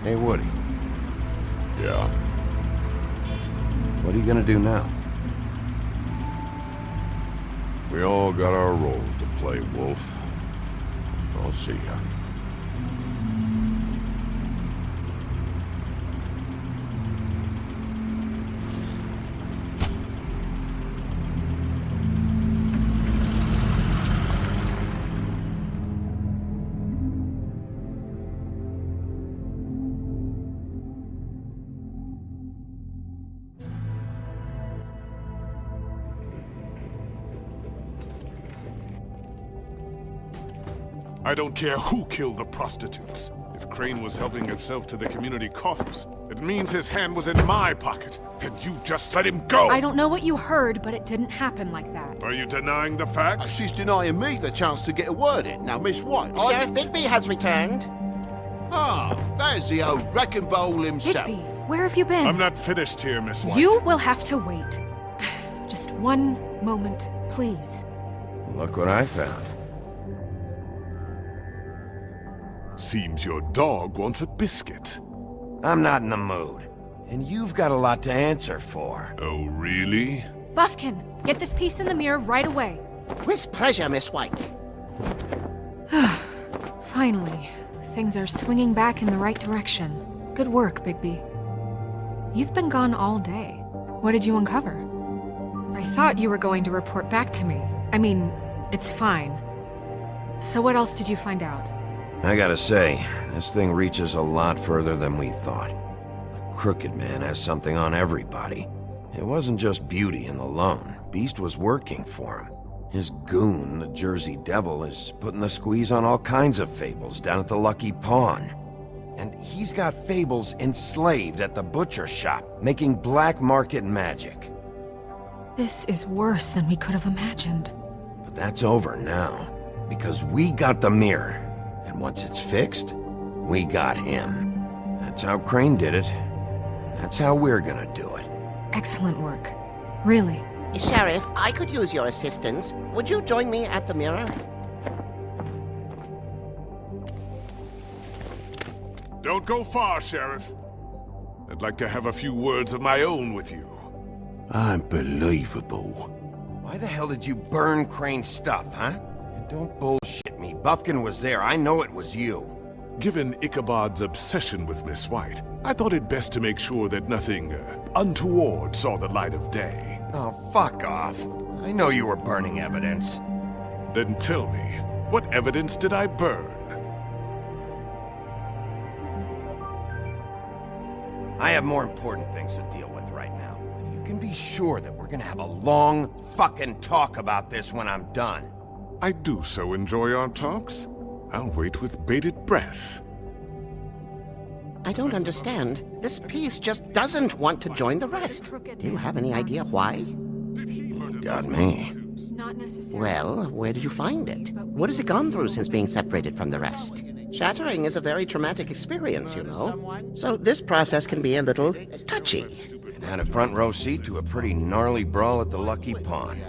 Hey, Woody. Yeah? What are you gonna do now? We all got our roles to play, Wolf. I'll see ya. I don't care who killed the prostitutes. If Crane was helping himself to the community coffers, it means his hand was in my pocket, and you just let him go! I don't know what you heard, but it didn't happen like that. Are you denying the facts? She's denying me the chance to get a word in. Now, Miss White... Sheriff Bigby has returned. Ah, there's the old wrecking bowl himself. Bigby, where have you been? I'm not finished here, Miss White. You will have to wait. Just one moment, please. Look what I found. Seems your dog wants a biscuit. I'm not in the mood. And you've got a lot to answer for. Oh, really? Buffkin, get this piece in the mirror right away. With pleasure, Miss White. Finally, things are swinging back in the right direction. Good work, Bigby. You've been gone all day. What did you uncover? I thought you were going to report back to me. I mean, it's fine. So what else did you find out? I gotta say, this thing reaches a lot further than we thought. The Crooked Man has something on everybody. It wasn't just Beauty and the Lone. Beast was working for him. His goon, the Jersey Devil, is putting the squeeze on all kinds of fables down at the Lucky Pawn. And he's got fables enslaved at the butcher shop, making black market magic. This is worse than we could have imagined. But that's over now, because we got the mirror. And once it's fixed, we got him. That's how Crane did it. That's how we're gonna do it. Excellent work. Really. Sheriff, I could use your assistance. Would you join me at the mirror? Don't go far, Sheriff. I'd like to have a few words of my own with you. Unbelievable. Why the hell did you burn Crane's stuff, huh? And don't bullshit me. Bufkin was there. I know it was you. Given Ichabod's obsession with Miss White, I thought it best to make sure that nothing untoward saw the light of day. Oh, fuck off. I know you were burning evidence. Then tell me, what evidence did I burn? I have more important things to deal with right now. But you can be sure that we're gonna have a long fucking talk about this when I'm done. I do so enjoy our talks. I'll wait with bated breath. I don't understand. This piece just doesn't want to join the rest. Do you have any idea why? You got me. Not necessarily. Well, where did you find it? What has it gone through since being separated from the rest? Shattering is a very traumatic experience, you know. So this process can be a little touchy. It had a front row seat to a pretty gnarly brawl at the Lucky Pond.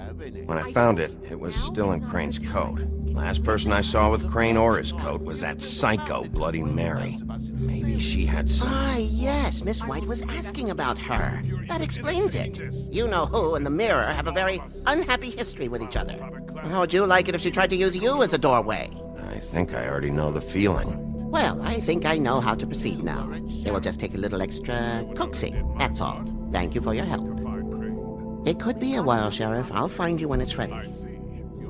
When I found it, it was still in Crane's coat. Last person I saw with Crane or his coat was that psycho Bloody Mary. Maybe she had some... Ah, yes, Miss White was asking about her. That explains it. You know who and the Mirror have a very unhappy history with each other. How would you like it if she tried to use you as a doorway? I think I already know the feeling. Well, I think I know how to proceed now. It will just take a little extra coaxing, that's all. Thank you for your help. It could be a while, Sheriff. I'll find you when it's ready.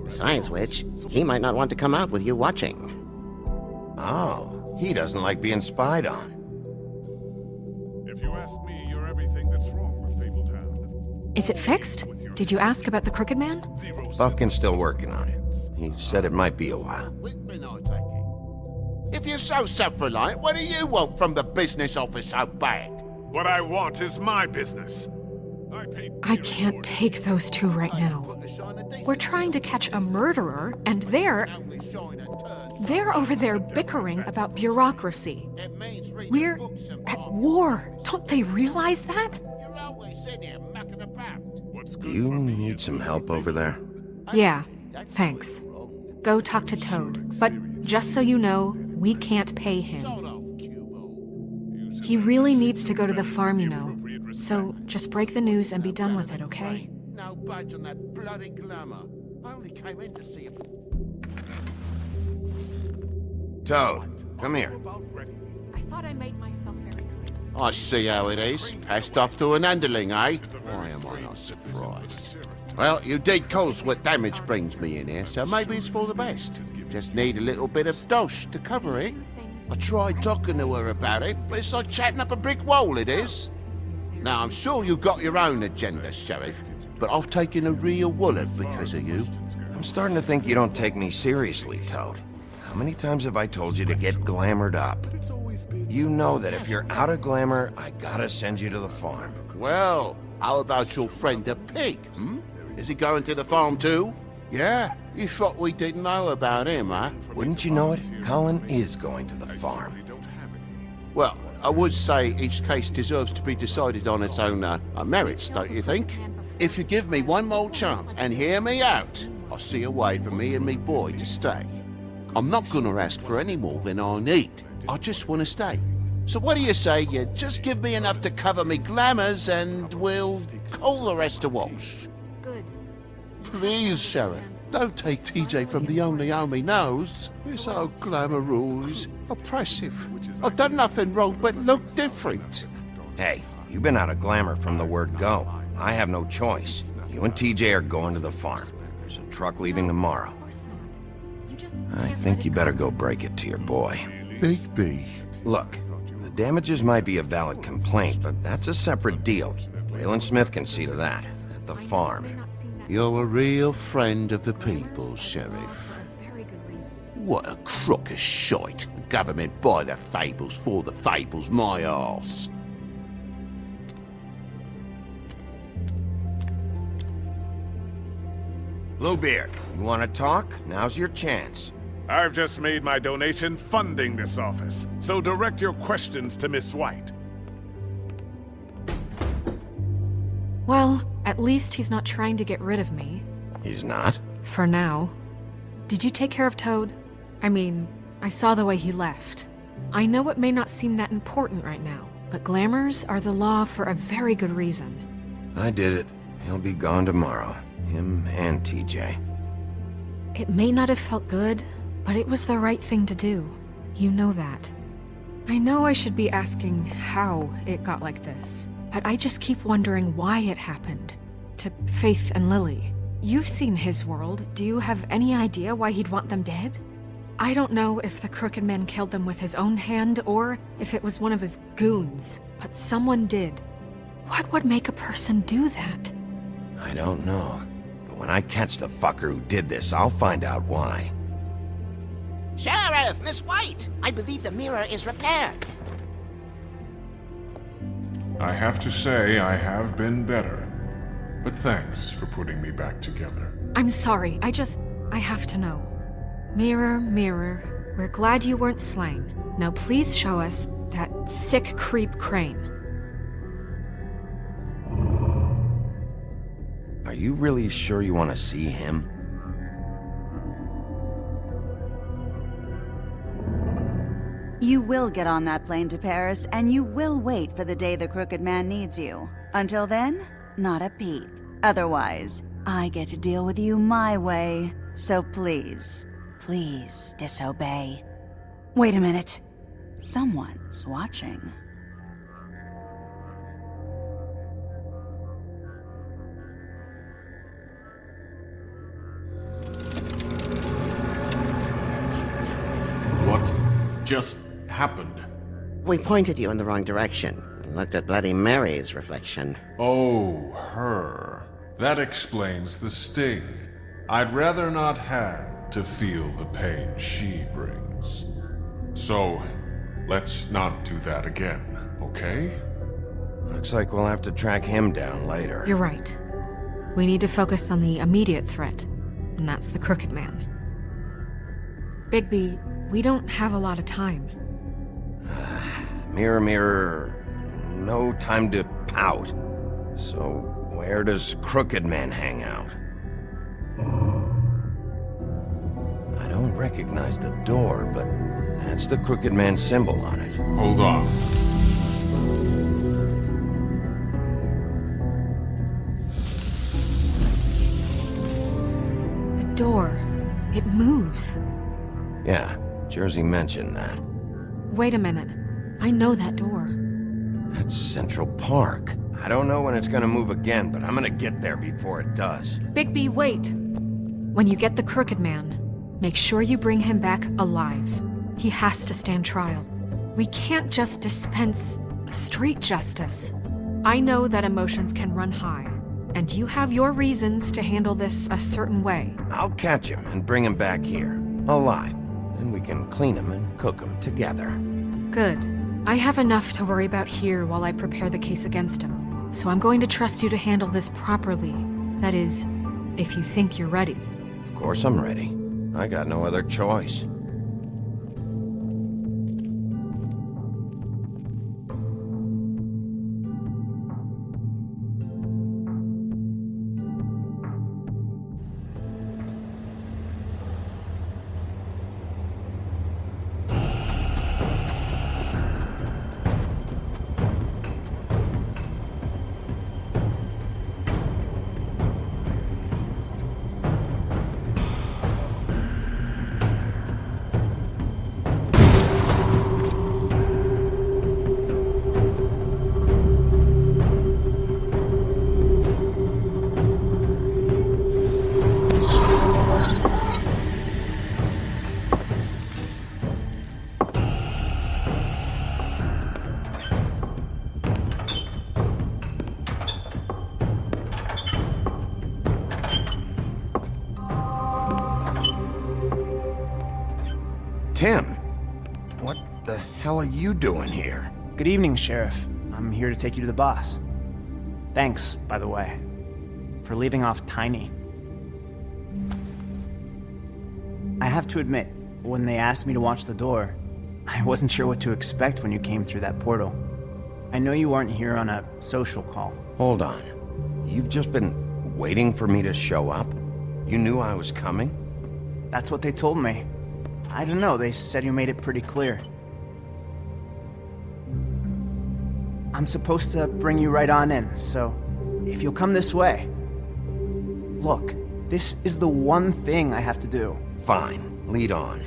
Besides which, he might not want to come out with you watching. Oh, he doesn't like being spied on. If you ask me, you're everything that's wrong with Fabletown. Is it fixed? Did you ask about the Crooked Man? Bufkin's still working on it. He said it might be a while. If you're so self-reliant, what do you want from the business office so bad? What I want is my business. I can't take those two right now. We're trying to catch a murderer, and they're over there bickering about bureaucracy. We're at war. Don't they realize that? You need some help over there? Yeah, thanks. Go talk to Toad. But just so you know, we can't pay him. He really needs to go to the farm, you know. So just break the news and be done with it, okay? No budge on that bloody glamour. I only came in to see him. Toad, come here. I thought I made myself very clear. I see how it is. Passed off to an underling, eh? Why am I not surprised? Well, you did cause what damage brings me in here, so maybe it's for the best. Just need a little bit of dosh to cover it. I tried talking to her about it, but it's like chatting up a brick wall, it is. Now, I'm sure you've got your own agenda, Sheriff, but I've taken a real wallet because of you. I'm starting to think you don't take me seriously, Toad. How many times have I told you to get glamored up? You know that if you're out of glamour, I gotta send you to the farm. Well, how about your friend the pig, Is he going to the farm too? Yeah? You thought we didn't know about him, huh? Wouldn't you know it? Colin is going to the farm. Well, I would say each case deserves to be decided on its own merits, don't you think? If you give me one more chance and hear me out, I'll see a way for me and me boy to stay. I'm not gonna ask for any more than I need. I just want to stay. So what do you say you just give me enough to cover me glamours and we'll call the rest a wash? Good. Please, Sheriff, don't take TJ from the only home he knows. You're so glamorous, oppressive. I've done nothing wrong but look different. Hey, you've been out of glamour from the word go. I have no choice. You and TJ are going to the farm. There's a truck leaving tomorrow. I think you better go break it to your boy. Big B. Look, the damages might be a valid complaint, but that's a separate deal. Raylan Smith can see to that, at the farm. You're a real friend of the people, Sheriff. What a crock of shite. Government by the fables, for the fables, my arse. Bluebeard, you want to talk? Now's your chance. I've just made my donation funding this office, so direct your questions to Miss White. Well, at least he's not trying to get rid of me. He's not? For now. Did you take care of Toad? I mean, I saw the way he left. I know it may not seem that important right now, but glamours are the law for a very good reason. I did it. He'll be gone tomorrow. Him and TJ. It may not have felt good, but it was the right thing to do. You know that. I know I should be asking how it got like this, but I just keep wondering why it happened. To Faith and Lily. You've seen his world. Do you have any idea why he'd want them dead? I don't know if the Crooked Man killed them with his own hand or if it was one of his goons, but someone did. What would make a person do that? I don't know. But when I catch the fucker who did this, I'll find out why. Sheriff, Miss White! I believe the mirror is repaired. I have to say I have been better. But thanks for putting me back together. I'm sorry, I have to know. Mirror, mirror, we're glad you weren't slain. Now please show us that sick creep Crane. Are you really sure you want to see him? You will get on that plane to Paris, and you will wait for the day the Crooked Man needs you. Until then, not a peep. Otherwise, I get to deal with you my way. So please, please disobey. Wait a minute. Someone's watching. What just happened? We pointed you in the wrong direction and looked at Bloody Mary's reflection. Oh, her. That explains the sting. I'd rather not have to feel the pain she brings. So, let's not do that again, okay? Looks like we'll have to track him down later. You're right. We need to focus on the immediate threat, and that's the Crooked Man. Bigby, we don't have a lot of time. Mirror, mirror, no time to pout. So, where does Crooked Man hang out? I don't recognize the door, but that's the Crooked Man symbol on it. Hold on. The door. It moves. Yeah, Jersey mentioned that. Wait a minute. I know that door. That's Central Park. I don't know when it's gonna move again, but I'm gonna get there before it does. Bigby, wait! When you get the Crooked Man, make sure you bring him back alive. He has to stand trial. We can't just dispense street justice. I know that emotions can run high, and you have your reasons to handle this a certain way. I'll catch him and bring him back here, alive. Then we can clean him and cook him together. Good. I have enough to worry about here while I prepare the case against him. So I'm going to trust you to handle this properly. That is, if you think you're ready. Of course I'm ready. I got no other choice. Tim, what the hell are you doing here? Good evening, Sheriff. I'm here to take you to the boss. Thanks, by the way, for leaving off Tiny. I have to admit, when they asked me to watch the door, I wasn't sure what to expect when you came through that portal. I know you aren't here on a social call. Hold on. You've just been waiting for me to show up? You knew I was coming? That's what they told me. I don't know, they said you made it pretty clear. I'm supposed to bring you right on in, so if you'll come this way. Look, this is the one thing I have to do. Fine, lead on.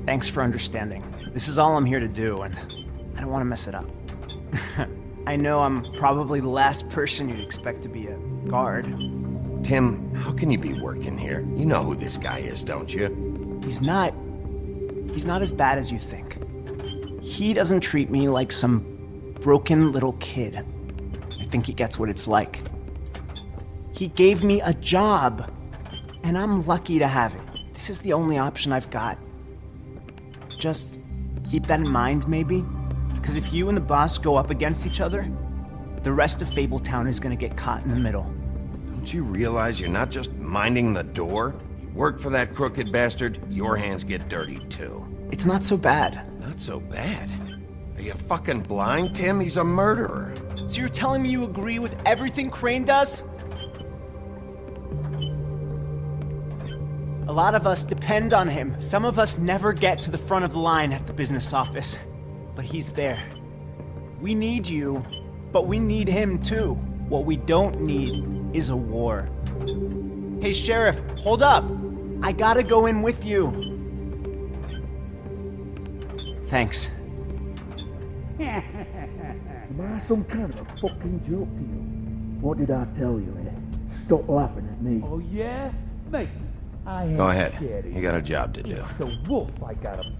Thanks for understanding. This is all I'm here to do, and I don't want to mess it up. I know I'm probably the last person you'd expect to be a guard. Tim, how can you be working here? You know who this guy is, don't you? He's not as bad as you think. He doesn't treat me like some broken little kid. I think he gets what it's like. He gave me a job, and I'm lucky to have it. This is the only option I've got. Just keep that in mind, maybe? Because if you and the boss go up against each other, the rest of Fabletown is gonna get caught in the middle. Don't you realize you're not just minding the door? You work for that crooked bastard, your hands get dirty too. It's not so bad. Not so bad? Are you fucking blind, Tim? He's a murderer. So you're telling me you agree with everything Crane does? A lot of us depend on him. Some of us never get to the front of the line at the business office. But he's there. We need you, but we need him too. What we don't need is a war. Hey, Sheriff, hold up. I gotta go in with you. Thanks. Am I some kind of a fucking joke to you? What did I tell you, eh? Stop laughing at me. Oh, yeah? Mate, I ain't Go ahead. scared of You got a job to do. It's the wolf I got him.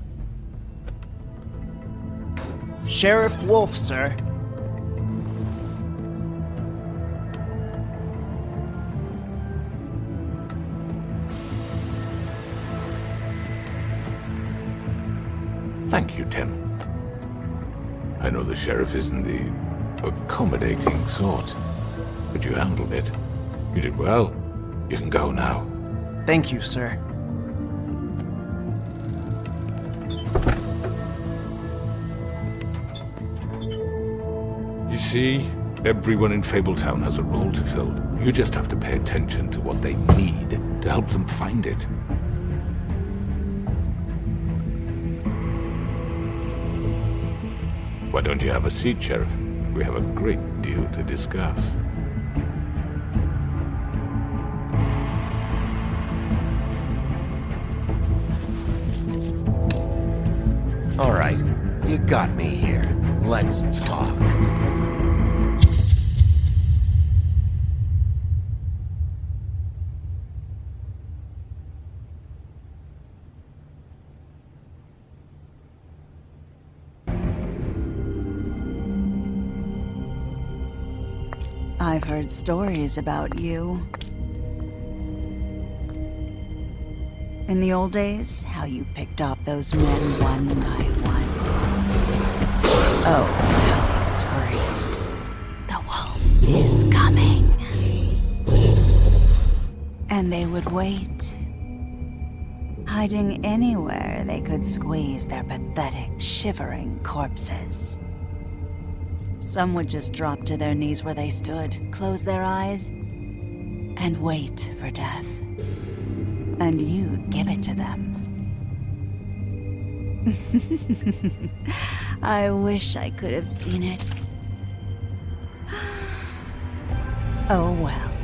Sheriff Wolf, sir. Thank you, Tim. I know the sheriff isn't the accommodating sort, but you handled it. You did well. You can go now. Thank you, sir. You see, everyone in Fabletown has a role to fill. You just have to pay attention to what they need to help them find it. Why don't you have a seat, Sheriff? We have a great deal to discuss. All right, you got me here. Let's talk. I've heard stories about you. In the old days, how you picked off those men one by one. Oh, how they screamed. The wolf is coming. And they would wait, hiding anywhere they could squeeze their pathetic, shivering corpses. Some would just drop to their knees where they stood, close their eyes, and wait for death. And you'd give it to them. I wish I could have seen it. Oh well.